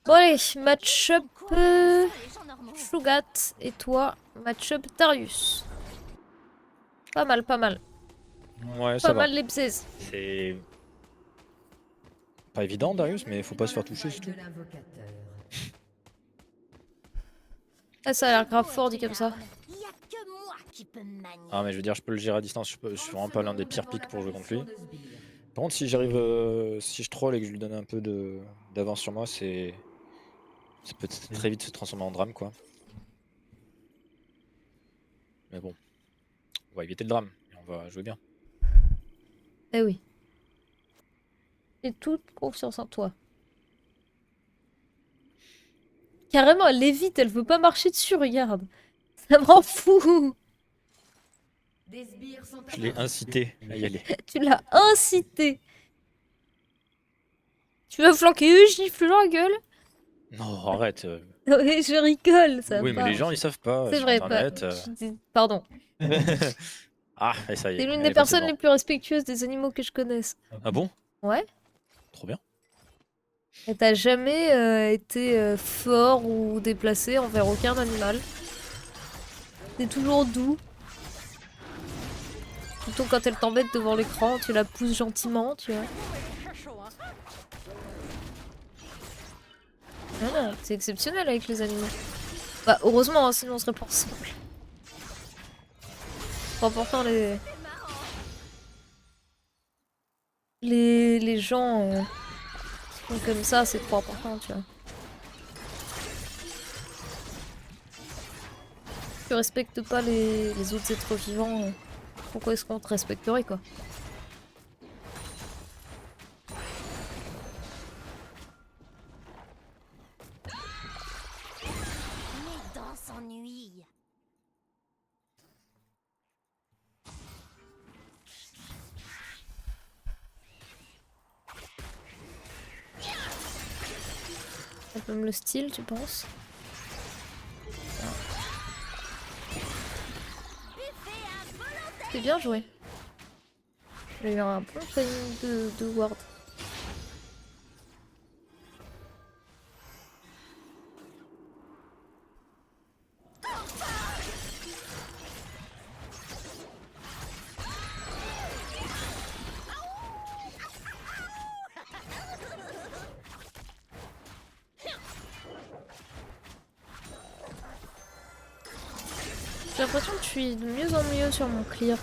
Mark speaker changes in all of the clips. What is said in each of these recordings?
Speaker 1: Bon allez, match-up Shugat et toi, match-up Darius. Pas mal, pas mal.
Speaker 2: Ouais,
Speaker 1: Pas
Speaker 2: ça va.
Speaker 1: mal les bzaises.
Speaker 2: C'est pas évident, Darius, mais faut pas se faire toucher, c'est tout.
Speaker 1: Ah, ça a l'air grave fort dit comme ça.
Speaker 2: Ah, mais je veux dire, je peux le gérer à distance. Je suis vraiment pas l'un des pires pics pour jouer contre lui. Par contre, si j'arrive, si je troll et que je lui donne un peu d'avance sur moi, ça peut très vite se transformer en drame, quoi. Mais bon, on va éviter le drame et on va jouer bien.
Speaker 1: Eh oui. J'ai toute confiance en toi. Carrément, elle l'évite, elle veut pas marcher dessus, regarde. Ça me rend fou.
Speaker 2: Je l'ai incité à y aller.
Speaker 1: Tu l'as incité. Tu vas flanquer eux, gifle dans la gueule.
Speaker 2: Non, arrête.
Speaker 1: Oui, je rigole, ça va
Speaker 2: Oui, mais
Speaker 1: pas.
Speaker 2: les gens, ils savent pas
Speaker 1: C'est
Speaker 2: sur
Speaker 1: vrai, pas.
Speaker 2: Internet.
Speaker 1: Pardon.
Speaker 2: Ah, et ça y
Speaker 1: C'est
Speaker 2: est,
Speaker 1: l'une
Speaker 2: elle
Speaker 1: des
Speaker 2: est passée
Speaker 1: personnes
Speaker 2: devant.
Speaker 1: les plus respectueuses des animaux que je connaisse.
Speaker 2: Ah bon?
Speaker 1: Ouais.
Speaker 2: Trop bien.
Speaker 1: Et t'as jamais été fort ou déplacé envers aucun animal. T'es toujours doux. Plutôt quand elle t'embête devant l'écran, tu la pousses gentiment, tu vois. Voilà, c'est exceptionnel avec les animaux. Bah heureusement, hein, sinon on serait pas ensemble. Trop important les gens qui sont comme ça, c'est trop important, tu vois. Tu respectes pas les autres êtres vivants, pourquoi est-ce qu'on te respecterait quoi? C'est même le style, tu penses? C'est bien joué. J'ai eu un bon timing de ward. J'ai l'impression que je suis de mieux en mieux sur mon clear.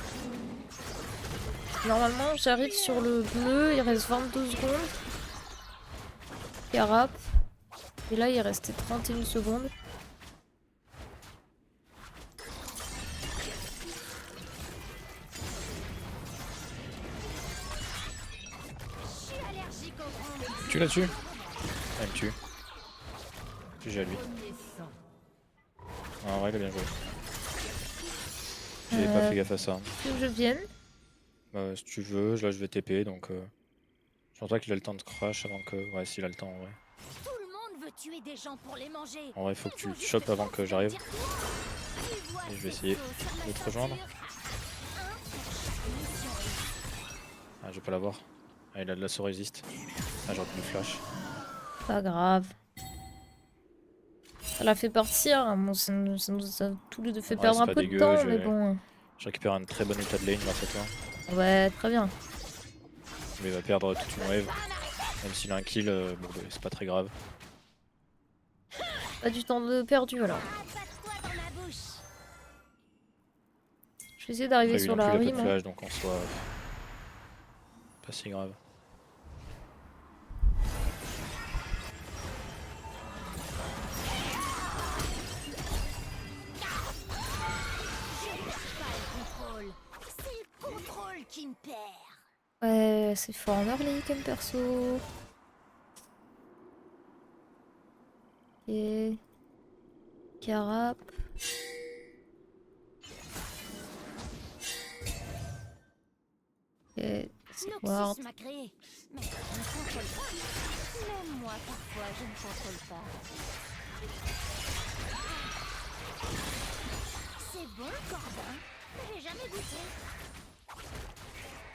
Speaker 1: Normalement, j'arrive sur le bleu, il reste 22 secondes. Carap. Et là, il restait 31 secondes.
Speaker 2: Tu l'as dessus? Ah, il me tue. GG à lui. Ah, en vrai, il a bien joué. J'ai pas fait gaffe à ça.
Speaker 1: Que je vienne.
Speaker 2: Bah, si tu veux, là je vais TP donc. Je pense pas qu'il a le temps de crash avant que. Ouais, s'il a le temps en vrai. En vrai, faut que tu le chopes avant que j'arrive. Et je vais essayer de te rejoindre. Ah, je vais pas l'avoir. Ah, il a de l'assaut résiste. Ah, j'aurais pu le flash.
Speaker 1: Pas grave. Ça l'a fait partir. Hein. Bon, ça nous a tous les deux fait
Speaker 2: Ouais,
Speaker 1: perdre
Speaker 2: c'est
Speaker 1: un
Speaker 2: pas
Speaker 1: peu de
Speaker 2: dégueu.
Speaker 1: temps, mais bon.
Speaker 2: Je récupère un très bon état de lane grâce à toi.
Speaker 1: Ouais, très bien.
Speaker 2: Mais il va perdre toute une wave. Même s'il a un kill, bon, c'est pas très grave.
Speaker 1: Pas du temps de perdu alors. Je vais essayer d'arriver
Speaker 2: Après, lui
Speaker 1: sur
Speaker 2: non plus,
Speaker 1: la
Speaker 2: il a pas de
Speaker 1: rime. Hein.
Speaker 2: flash donc en soi. Pas si grave.
Speaker 1: Ouais, c'est fort en early comme perso. Ok. Carap. Ok, c'est ward.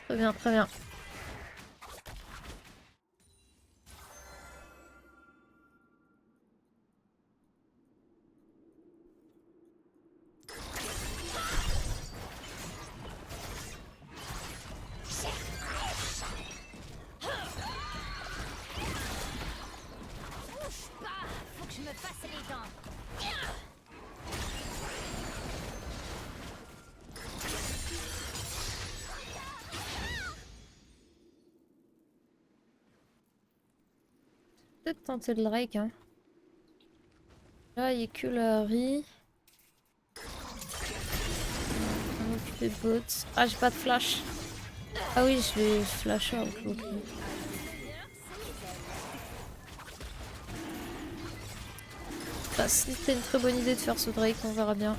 Speaker 1: Très bien, très bien.
Speaker 3: me fasse les dents.
Speaker 1: Peut-être tenter le Drake, hein. Là, il n'y a que la Harry. On va occuper de bot. Ah, j'ai pas de flash. Ah oui, je vais flash out. Ok. Bah, c'était une très bonne idée de faire ce Drake, on verra bien.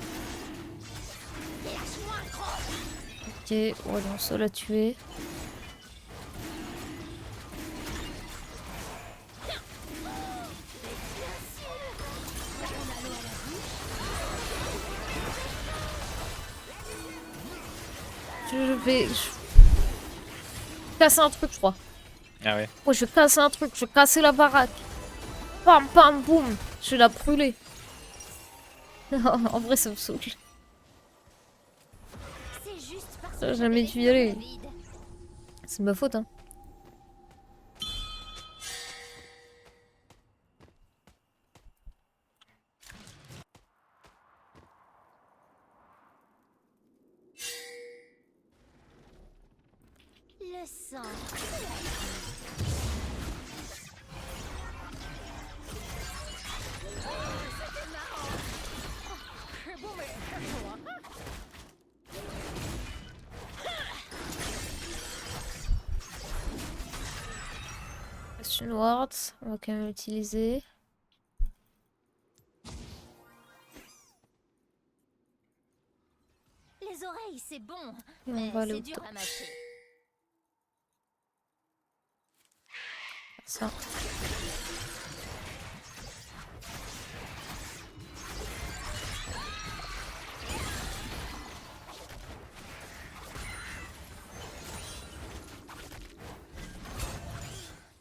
Speaker 1: Ok, ouais, non, ça l'a tué. Je vais casser un truc, je crois.
Speaker 2: Ah ouais.
Speaker 1: Ouais, je vais casser un truc, je vais casser la baraque. Pam pam boum, je vais la brûler. En vrai, ça me saoule. J'ai jamais dû y aller. C'est de ma faute, hein.
Speaker 3: Le sang.
Speaker 1: Une ward, on va quand même l'utiliser.
Speaker 3: Les oreilles, c'est bon,
Speaker 1: Et on
Speaker 3: mais
Speaker 1: va aller
Speaker 3: c'est
Speaker 1: au
Speaker 3: dur
Speaker 1: top.
Speaker 3: à mâcher.
Speaker 1: Ça.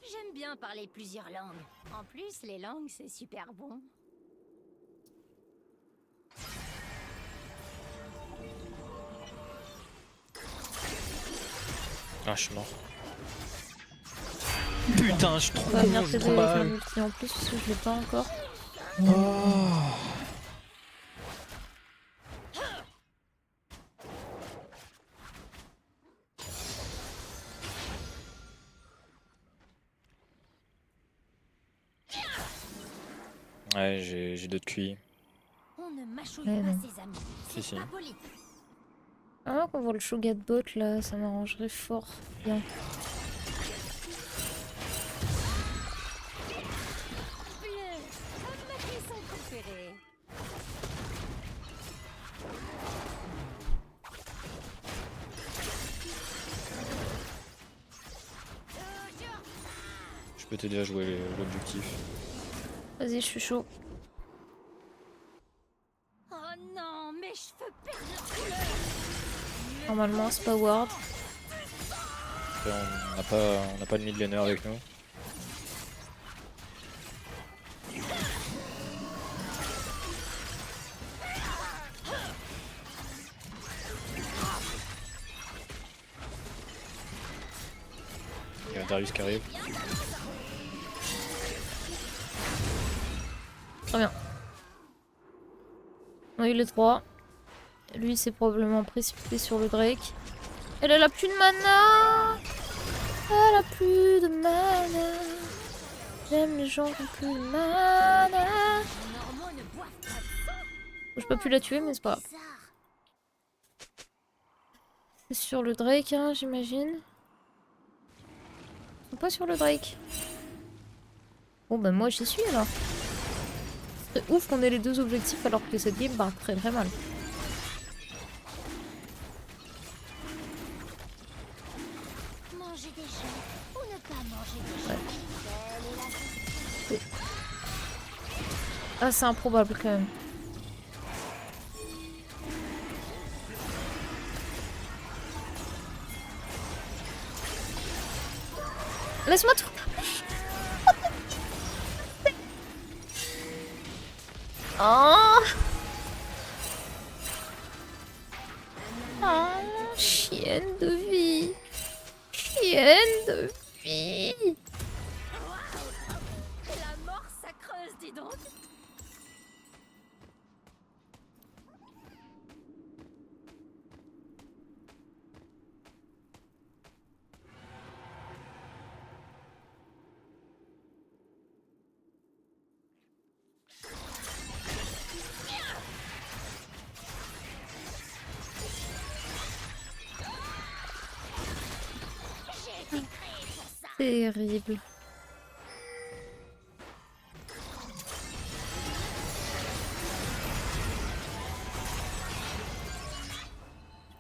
Speaker 3: J'aime bien parler plusieurs langues. En plus, les langues, c'est super bon.
Speaker 2: Ah, je suis mort. Putain, je suis trop
Speaker 1: On va venir
Speaker 2: bon, je
Speaker 1: t'aider
Speaker 2: joue trop
Speaker 1: avec un
Speaker 2: mal.
Speaker 1: multi en plus parce que je l'ai pas encore.
Speaker 2: Oh. Ouais, j'ai d'autres QI.
Speaker 3: On ne mâchouille
Speaker 1: Ouais,
Speaker 3: pas
Speaker 1: non.
Speaker 3: ses amis.
Speaker 2: Si, si.
Speaker 3: Pas poli.
Speaker 1: Ah, qu'on voit le Shogat bot là, ça m'arrangerait fort bien.
Speaker 3: Bleu, comme ma cuisson préférée.
Speaker 2: Je peux t'aider à jouer l'objectif.
Speaker 1: Vas-y, je suis chaud.
Speaker 3: Oh non, mes cheveux perdent leur couleur.
Speaker 1: Normalement, c'est pas ward.
Speaker 2: Après, on n'a pas de mid laner avec nous. Il y a un Darius qui arrive.
Speaker 1: Très bien. On a eu les 3. Lui, c'est probablement précipité sur le Drake. Elle a plus de mana. Elle a plus de mana. J'aime les gens qui ont plus de mana.
Speaker 3: Normaux ne boivent pas de sang.
Speaker 1: Je peux plus la tuer, mais c'est pas grave.
Speaker 3: Bizarre.
Speaker 1: C'est sur le Drake, hein, j'imagine. Ils sont pas sur le Drake. Bon, bah moi, j'y suis alors. C'est ouf qu'on ait les deux objectifs alors que cette game part très très mal.
Speaker 3: Manger des gens ou ne pas manger des gens.
Speaker 1: Ouais.
Speaker 3: Telle est la
Speaker 1: Ah, c'est improbable quand même. Laisse-moi tout. Oh. Oh, chienne de vie. Chienne de vie.
Speaker 3: La mort, ça creuse, dis donc.
Speaker 1: Terrible.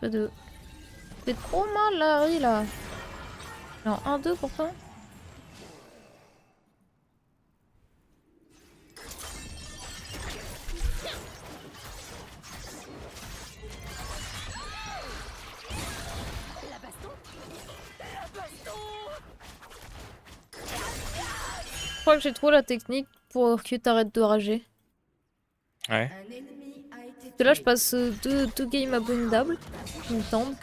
Speaker 1: Pas de... C'est trop mal, Larry, là. Alors, 1-2 pourtant.
Speaker 3: La baston. La baston.
Speaker 1: Je crois que j'ai trop la technique pour que t'arrêtes de rager.
Speaker 2: Ouais.
Speaker 1: Parce que là, je passe deux games abominables qui me tendent.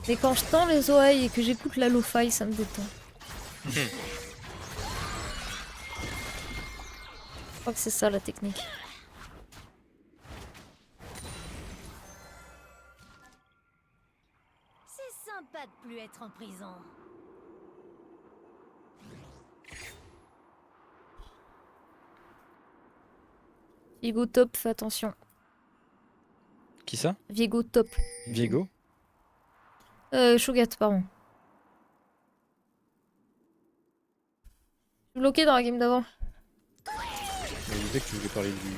Speaker 1: Mais quand je tends les oreilles et que j'écoute la lo-fi, ça me détend. Je crois que c'est ça la technique.
Speaker 3: C'est sympa de plus être en prison.
Speaker 1: Viego top, fais attention.
Speaker 2: Qui ça?
Speaker 1: Viego top.
Speaker 2: Viego?
Speaker 1: Shogat, pardon. Je suis bloqué dans la game d'avant.
Speaker 2: Je me disais que tu voulais parler du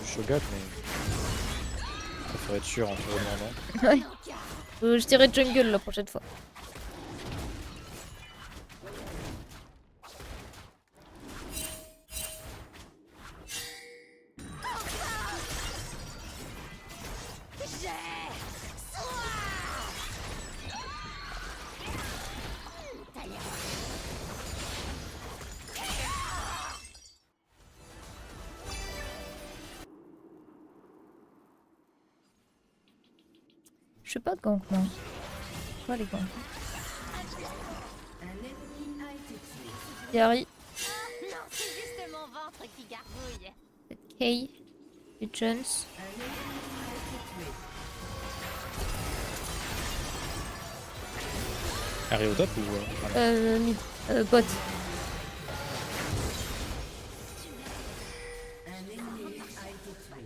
Speaker 2: Shogat, mais je préfère être sûr en te redemandant.
Speaker 1: Ouais. Je dirais jungle la prochaine fois. Je fais pas de gank, moi. Pas les ganks. Yari,
Speaker 3: Non, c'est juste mon ventre qui gargouille.
Speaker 1: Kay, et Jones.
Speaker 2: Arrive au top ou
Speaker 1: Mid, bot.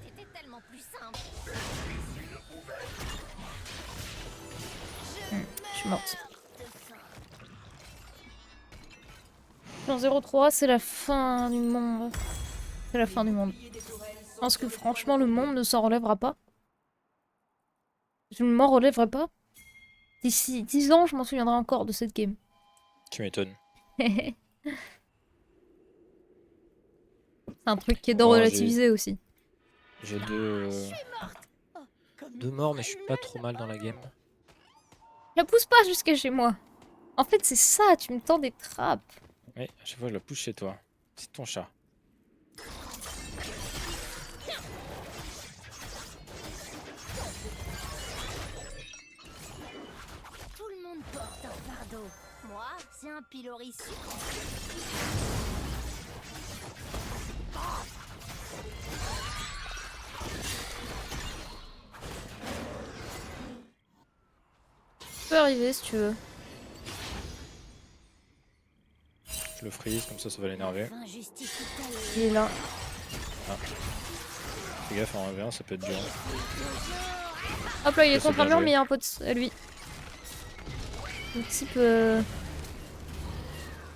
Speaker 3: C'était tellement plus simple.
Speaker 1: Je suis morte. Dans 0-3, c'est la fin du monde. C'est la fin du monde. Je pense que franchement, le monde ne s'en relèvera pas. Je ne m'en relèverai pas. D'ici 10 ans, je m'en souviendrai encore de cette game.
Speaker 2: tu m'étonnes.
Speaker 1: C'est un truc qui est de
Speaker 2: Bon,
Speaker 1: relativiser aussi.
Speaker 2: J'ai deux morts, mais je suis pas trop mal dans la game.
Speaker 1: La pousse pas jusqu'à chez moi. En fait, c'est ça, tu me tends des trappes.
Speaker 2: Oui, à chaque fois je la pousse chez toi. C'est ton chat.
Speaker 3: Tout le monde porte un fardeau. Moi, c'est un pilori sucre.
Speaker 1: Tu peux arriver si tu veux.
Speaker 2: Je le freeze, comme ça va l'énerver.
Speaker 3: Enfin, justifie ta
Speaker 1: Il est là.
Speaker 2: Fais gaffe en 1v1, ça peut être dur.
Speaker 1: Hop là, il est
Speaker 2: Ça, c'est
Speaker 1: contre un
Speaker 2: bien
Speaker 1: mur,
Speaker 2: joué.
Speaker 1: mais il y a un pote à lui.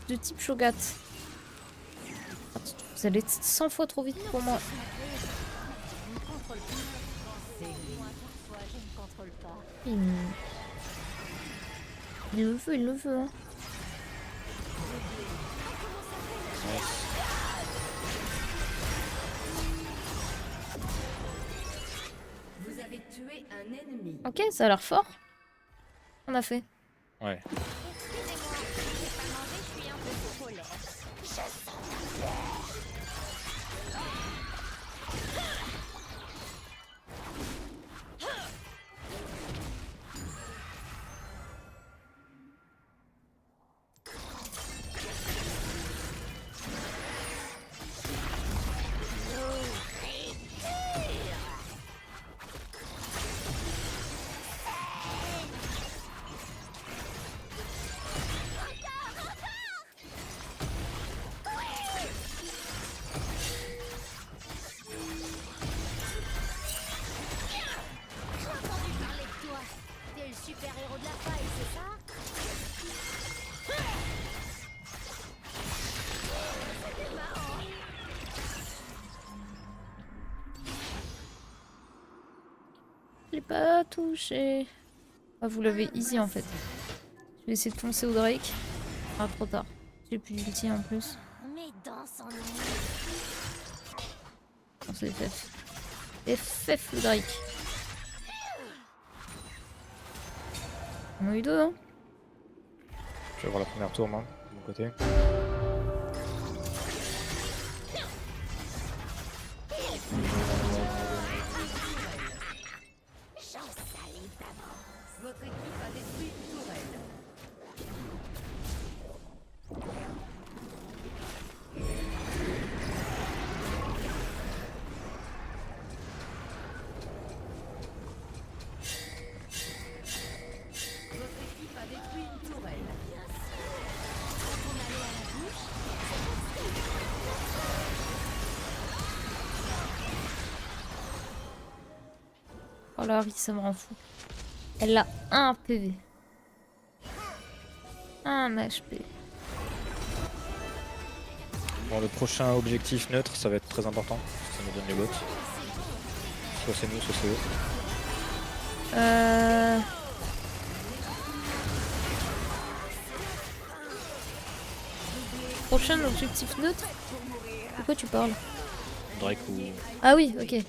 Speaker 1: De type Shogat. Vous allez 100 fois trop vite pour moi.
Speaker 3: Je ne contrôle pas. C'est moi, parfois, je ne contrôle pas.
Speaker 1: Il le veut, hein.
Speaker 4: Vous avez tué un ennemi.
Speaker 1: Ok, ça a l'air fort. On a fait.
Speaker 2: Ouais.
Speaker 3: Excusez-moi, j'ai pas mangé, je suis un peu sous polaire. Je sens la guerre.
Speaker 1: l'ai pas touché. Ah, vous l'avez easy en fait. Je vais essayer de foncer au Drake. Ah, trop tard. J'ai plus d'ulti en plus.
Speaker 3: Mes dents sont
Speaker 1: Non, c'est FF. FF le Drake. On en a eu deux, hein.
Speaker 2: Je vais voir la première tour, moi, de mon côté.
Speaker 4: Votre équipe a détruit une tourelle. Votre équipe a détruit une tourelle.
Speaker 1: Oh la Harry, ça me rend fou. Elle a 1 PV. 1 HP.
Speaker 2: Bon, le prochain objectif neutre, ça va être très important. Ça nous donne les bots. Soit c'est nous, soit c'est eux.
Speaker 1: Prochain objectif neutre. De quoi tu parles?
Speaker 2: Drake ou...
Speaker 1: Ah oui, ok.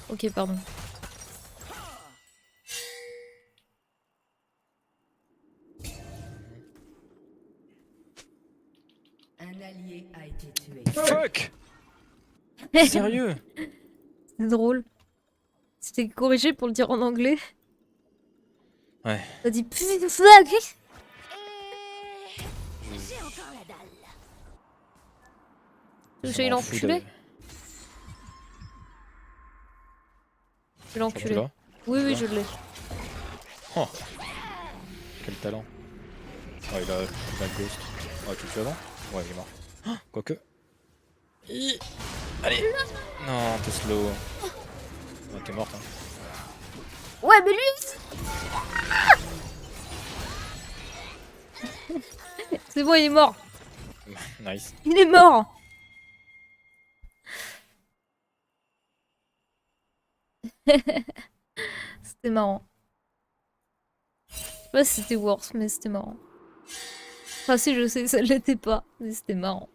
Speaker 1: Ok, pardon.
Speaker 4: Un allié a été tué.
Speaker 2: Fuck. Sérieux?
Speaker 1: C'est drôle. C'était corrigé pour le dire en anglais.
Speaker 2: Ouais.
Speaker 1: T'as dit putain de fuck.
Speaker 3: J'ai encore la dalle.
Speaker 1: J'ai
Speaker 2: m'en fous
Speaker 1: l'enculé.
Speaker 2: de-
Speaker 1: J'ai l'enculé.
Speaker 2: Tu l'as?
Speaker 1: Oui, oui,
Speaker 2: Tu
Speaker 1: je l'ai.
Speaker 2: Oh. Quel talent. Oh, il a ghost. Oh, tu le tues avant? Ouais, il est mort. Oh, quoique. Allez. Non, t'es slow. Oh, t'es morte, hein.
Speaker 1: Ouais, mais lui aussi. C'est bon, il est mort.
Speaker 2: Nice.
Speaker 1: Il est mort. C'était marrant. Je sais pas si c'était worse, mais c'était marrant. Enfin, si, je sais que ça l'était pas, mais c'était marrant.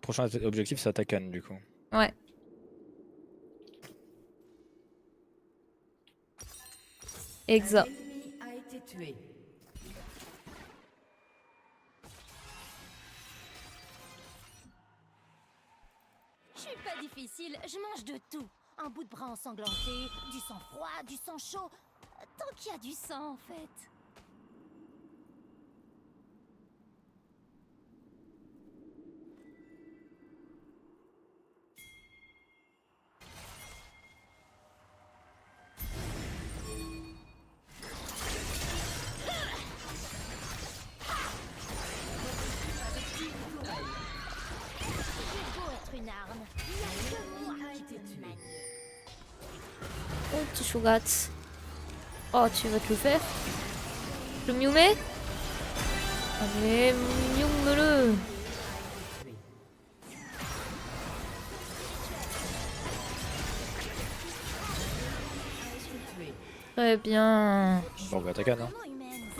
Speaker 2: Prochain objectif, c'est Atakan, du coup.
Speaker 1: Ouais. Exact.
Speaker 4: Un ennemi a été tué.
Speaker 3: Je suis pas difficile, je mange de tout. Un bout de bras ensanglanté, du sang froid, du sang chaud. Tant qu'il y a du sang en fait. J'ai beau être une arme, il y a que moi qui peux me manier.
Speaker 1: Oh, petit chougat. Oh, tu vas te le faire? Le miaumé? Allez, miaume-le. Très bien.
Speaker 2: Bon, bah, Atakan, hein.
Speaker 3: Comment humaine,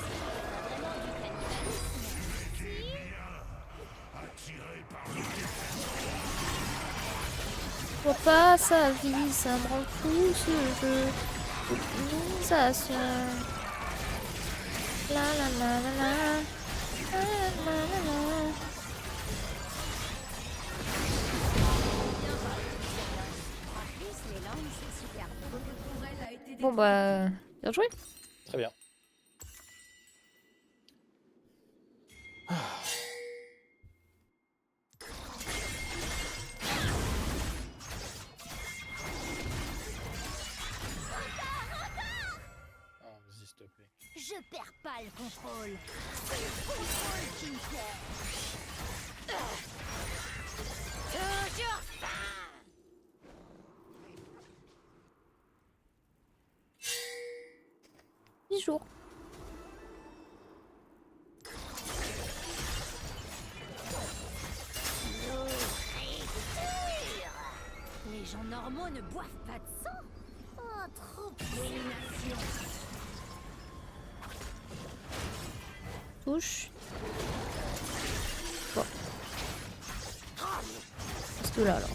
Speaker 1: Je vois pas sa vie, ça me rend fou ce jeu. L'utilisation. La la la la la. La la la la.
Speaker 3: les langues, c'est super beau.
Speaker 4: Tourelle a été
Speaker 1: Bon bah, bien joué.
Speaker 2: Très bien. Ah, vas-y, s'il te plaît.
Speaker 3: Je perds pas le contrôle. C'est le contrôle qui me perd. Toujours faim.
Speaker 1: 10 jours.
Speaker 3: Les gens normaux chameaux ne boivent pas de sang? Oh, trop d'élimination.
Speaker 1: Touche. Bon. Reste là alors.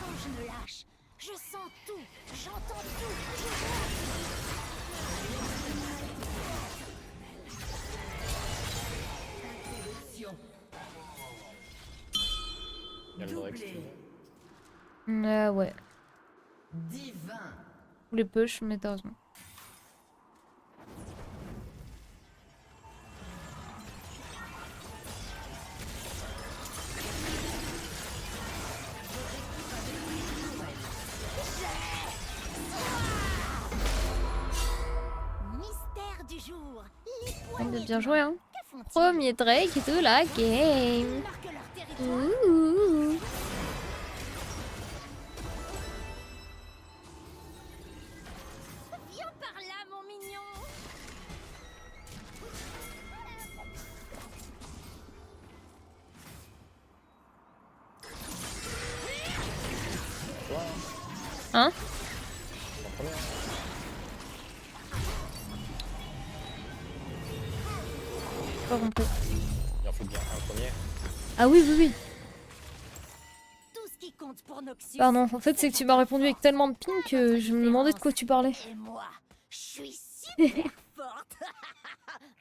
Speaker 3: Quand je me lâche, je sens tout, j'entends tout, je vois.
Speaker 2: Il y a le Drake, si tu veux.
Speaker 1: Ouais.
Speaker 4: Divin.
Speaker 1: Les push, mais t'as raison.
Speaker 3: Mystère du jour. Les
Speaker 1: On
Speaker 3: poignets
Speaker 1: a bien
Speaker 3: de
Speaker 1: joué,
Speaker 3: main.
Speaker 1: hein.
Speaker 3: Que font-ils?
Speaker 1: Premier Drake de la game.
Speaker 3: Ils marquent leur territoire.
Speaker 1: Ouh.
Speaker 3: Viens par là, mon mignon.
Speaker 1: Hein?
Speaker 2: En premier, hein.
Speaker 1: Pas compris.
Speaker 2: Il en faut bien un premier.
Speaker 1: Ah oui, oui, oui.
Speaker 3: Tout ce qui compte pour Noxus.
Speaker 1: Pardon, en fait, c'est que tu m'as répondu avec tellement de ping que je me demandais de quoi tu parlais.
Speaker 3: Et moi, je suis super forte.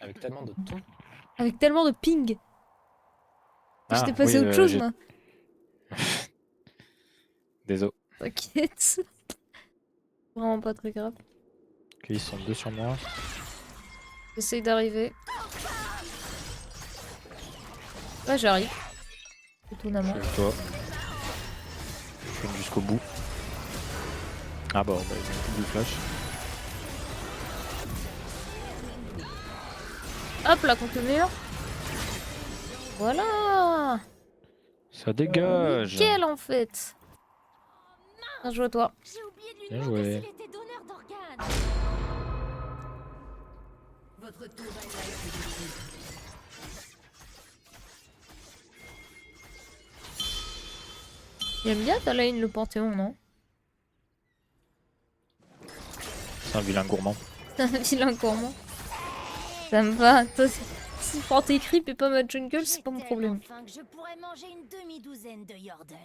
Speaker 2: Avec tellement de tons.
Speaker 1: Avec tellement de ping.
Speaker 2: Ah,
Speaker 1: J'étais passé à
Speaker 2: oui,
Speaker 1: autre chose,
Speaker 2: j'ai-
Speaker 1: moi.
Speaker 2: Désolé.
Speaker 1: T'inquiète. Vraiment pas très grave.
Speaker 2: Ok, ils sont deux sur moi.
Speaker 1: J'essaye d'arriver. Là, j'arrive. Étonnamment.
Speaker 2: Je suis toi. Je suis jusqu'au bout. Ah bon, bah, ils ont tout du flash.
Speaker 1: Hop là, contre le mur. Voilà.
Speaker 2: Ça dégage.
Speaker 1: Nickel, en fait. Bien joué, toi.
Speaker 3: J'ai oublié de lui
Speaker 2: Bien
Speaker 3: demander
Speaker 2: joué.
Speaker 3: s'il était donneur d'organes.
Speaker 4: Votre tourelle a été détruite.
Speaker 1: Il aime bien ta lane, le Panthéon, non?
Speaker 2: C'est un vilain gourmand.
Speaker 1: C'est un vilain gourmand. Ça me va. Toi, si prends tes creeps et pas ma jungle, c'est pas mon
Speaker 3: J'ai
Speaker 1: problème.
Speaker 3: tellement faim que je pourrais manger une demi-douzaine de yordles.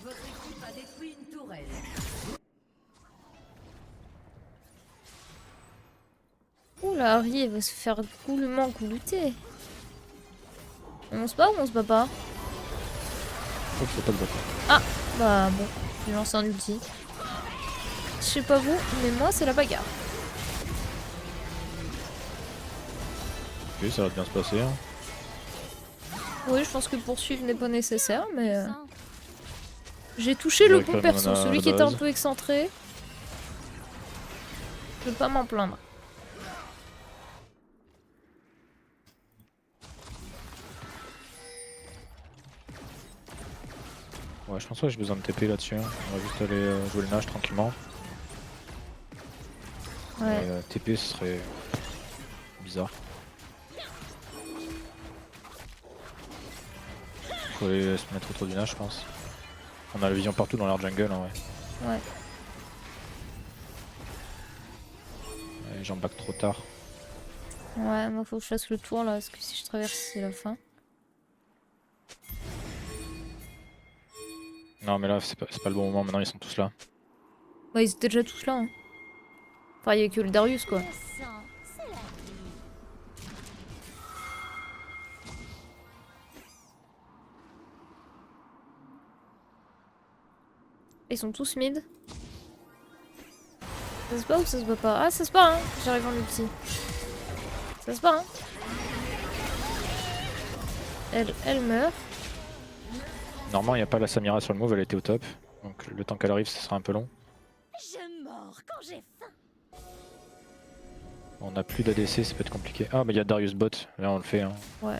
Speaker 4: Votre équipe a détruit une tourelle.
Speaker 1: Oula, Harry, elle va se faire coolement coulouter. On se bat ou on se bat pas?
Speaker 2: Je crois qu'il faut pas le battre.
Speaker 1: Ah, bah bon, j'ai lancé un ulti. Je sais pas vous, mais moi c'est la bagarre.
Speaker 2: Ok, ça va bien se passer. Hein.
Speaker 1: Oui, je pense que poursuivre n'est pas nécessaire, mais
Speaker 3: Sans-
Speaker 1: j'ai touché le
Speaker 2: Ouais,
Speaker 1: bon
Speaker 2: comme
Speaker 1: perso,
Speaker 2: on a
Speaker 1: celui
Speaker 2: la
Speaker 1: qui était un
Speaker 2: base.
Speaker 1: peu excentré. Je vais pas m'en plaindre.
Speaker 2: Ouais, je pense pas que j'ai besoin de TP là-dessus. Hein. On va juste aller jouer le nage tranquillement.
Speaker 1: Ouais.
Speaker 2: Et, TP, ce serait bizarre. Faut aller se mettre autour du nage, je pense. On a la vision partout dans leur jungle, en vrai.
Speaker 1: Ouais.
Speaker 2: Et j'en back trop tard.
Speaker 1: Ouais, moi faut que je fasse le tour là, parce que si je traverse, c'est la fin.
Speaker 2: Non, mais là, c'est pas le bon moment. Maintenant, ils sont tous là.
Speaker 1: Bah, ils étaient déjà tous là. Hein. Enfin, il y a que le Darius quoi.
Speaker 3: Le sang, c'est la vie.
Speaker 1: Ils sont tous mid. Ça se bat ou ça se bat pas? Ah, ça se bat, hein. J'arrive en ulti. Ça se bat, hein. Elle meurt.
Speaker 2: Normalement, il n'y a pas la Samira sur le move, elle était au top. Donc, le temps qu'elle arrive, ce sera un peu long.
Speaker 3: Je mords quand j'ai faim.
Speaker 2: On a plus d'ADC, ça peut être compliqué. Ah, mais il y a Darius bot. Là, on le fait. Hein.
Speaker 1: Ouais.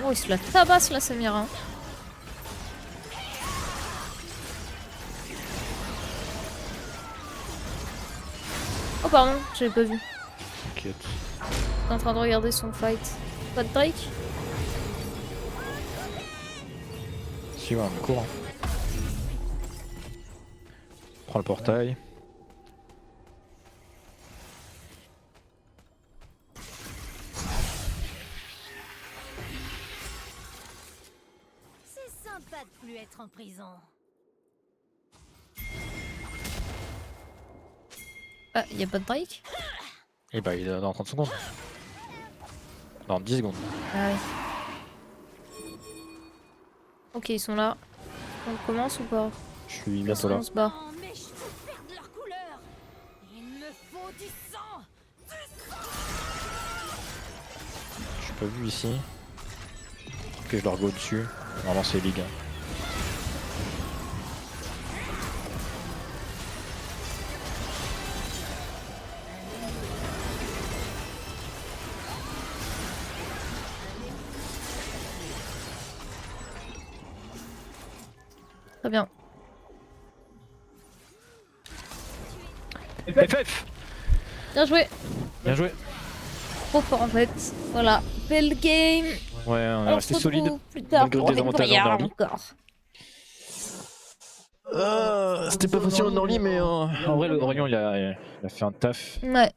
Speaker 1: Oh, il se la tabasse la Samira. Oh pardon, j'avais pas vu.
Speaker 2: T'inquiète.
Speaker 1: J'étais en train de regarder son fight. Pas de Drake?
Speaker 2: Si, ouais, on court. Hein. Prends le portail.
Speaker 3: C'est sympa de plus être en prison.
Speaker 1: Ah, y a pas de Drake?
Speaker 2: Et bah il est dans 30 secondes. Dans 10 secondes.
Speaker 1: Ah ouais. Ok, ils sont là. On commence ou pas?
Speaker 2: Je suis bientôt là.
Speaker 1: On se bat.
Speaker 3: Oh, mes cheveux perdent leur couleur. Il me faut du sang.
Speaker 2: Je suis pas vu ici. Ok, je leur go dessus. Normalement c'est Ligue.
Speaker 1: Très bien.
Speaker 2: FF.
Speaker 1: Bien joué.
Speaker 2: Bien joué.
Speaker 1: Trop fort en fait. Voilà. Belle game.
Speaker 2: Ouais, on est
Speaker 1: On
Speaker 2: resté
Speaker 1: se
Speaker 2: solide.
Speaker 1: retrouve plus tard
Speaker 2: malgré le
Speaker 1: pour des
Speaker 2: désavantage en
Speaker 1: brouillards
Speaker 2: early.
Speaker 1: encore.
Speaker 2: C'était pas facile en early, mais en vrai, le Orion il a fait un taf.
Speaker 1: Ouais.